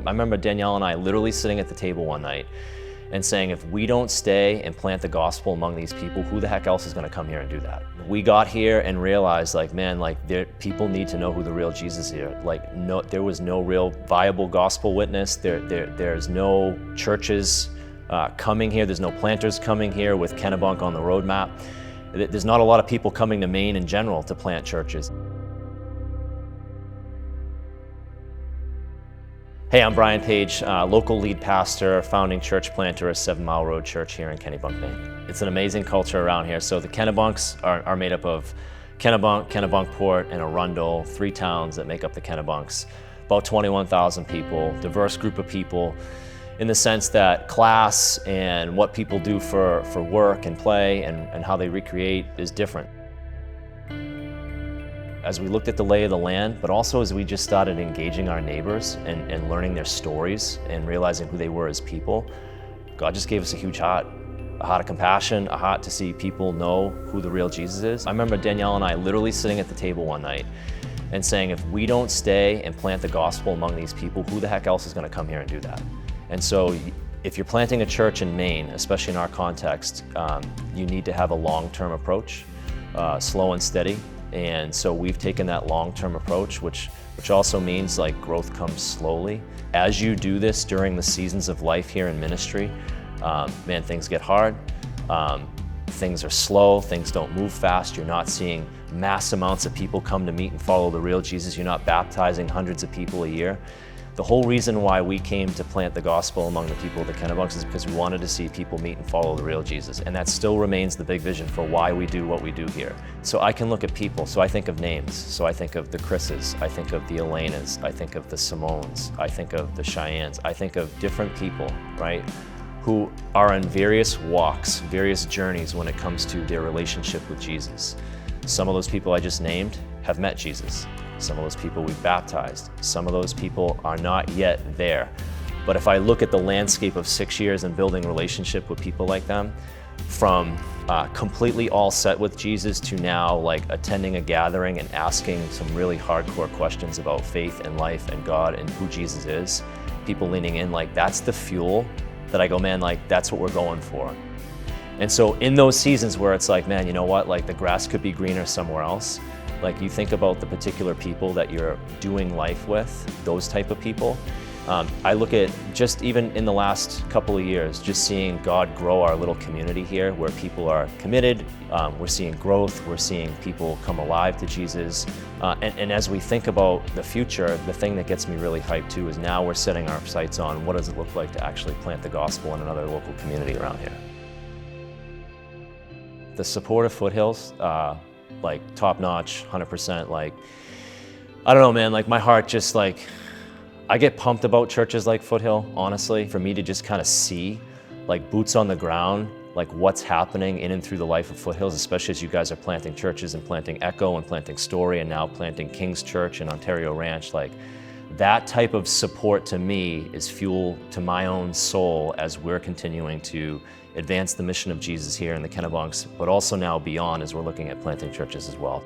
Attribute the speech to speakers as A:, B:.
A: I remember Danielle and I literally sitting at the table one night and saying, if we don't stay and plant the gospel among these people, who the heck else is gonna come here and do that? We got here and realized, like, man, like, people need to know who the real Jesus is here. Like, no, there was no real viable gospel witness. There's no churches coming here. There's no planters coming here with Kennebunk on the roadmap. There's not a lot of people coming to Maine in general to plant churches. Hey, I'm Brian Page, local lead pastor, founding church planter at 7 Mile Road Church here in Kennebunk, Maine. It's an amazing culture around here. So the Kennebunks are made up of Kennebunk, Kennebunkport, and Arundel, 3 towns that make up the Kennebunks. About 21,000 people, diverse group of people in the sense that class and what people do for work and play and how they recreate is different. As we looked at the lay of the land, but also as we just started engaging our neighbors and learning their stories and realizing who they were as people, God just gave us a huge heart. A heart of compassion, a heart to see people know who the real Jesus is. I remember Danielle and I literally sitting at the table one night and saying, if we don't stay and plant the gospel among these people, who the heck else is gonna come here and do that? And so if you're planting a church in Maine, especially in our context, you need to have a long-term approach, slow and steady. And so we've taken that long-term approach, which also means like growth comes slowly. As you do this during the seasons of life here in ministry, man, things get hard. Things are slow, things don't move fast. You're not seeing mass amounts of people come to meet and follow the real Jesus. You're not baptizing hundreds of people a year. The whole reason why we came to plant the gospel among the people of the Kennebunks is because we wanted to see people meet and follow the real Jesus. And that still remains the big vision for why we do what we do here. So I can look at people, so I think of names. So I think of the Chris's, I think of the Elenas, I think of the Simones, I think of the Cheyennes, I think of different people, right? Who are on various walks, various journeys when it comes to their relationship with Jesus. Some of those people I just named have met Jesus. Some of those people we've baptized. Some of those people are not yet there. But if I look at the landscape of 6 years and building relationship with people like them, from completely all set with Jesus to now like attending a gathering and asking some really hardcore questions about faith and life and God and who Jesus is, people leaning in, like that's the fuel that I go, man, like that's what we're going for. And so in those seasons where it's like, man, you know what, like the grass could be greener somewhere else, like you think about the particular people that you're doing life with, those type of people. I look at just even in the last couple of years, just seeing God grow our little community here where people are committed, we're seeing growth, we're seeing people come alive to Jesus. And as we think about the future, the thing that gets me really hyped too is now we're setting our sights on what does it look like to actually plant the gospel in another local community around here. The support of Foothills, like top notch, 100%, like, I don't know, man, like my heart just like, I get pumped about churches like Foothill, honestly, for me to just kind of see like boots on the ground, like what's happening in and through the life of Foothills, especially as you guys are planting churches and planting Echo and planting Story and now planting King's Church and Ontario Ranch, like that type of support to me is fuel to my own soul as we're continuing to advance the mission of Jesus here in the Kennebunks, but also now beyond as we're looking at planting churches as well.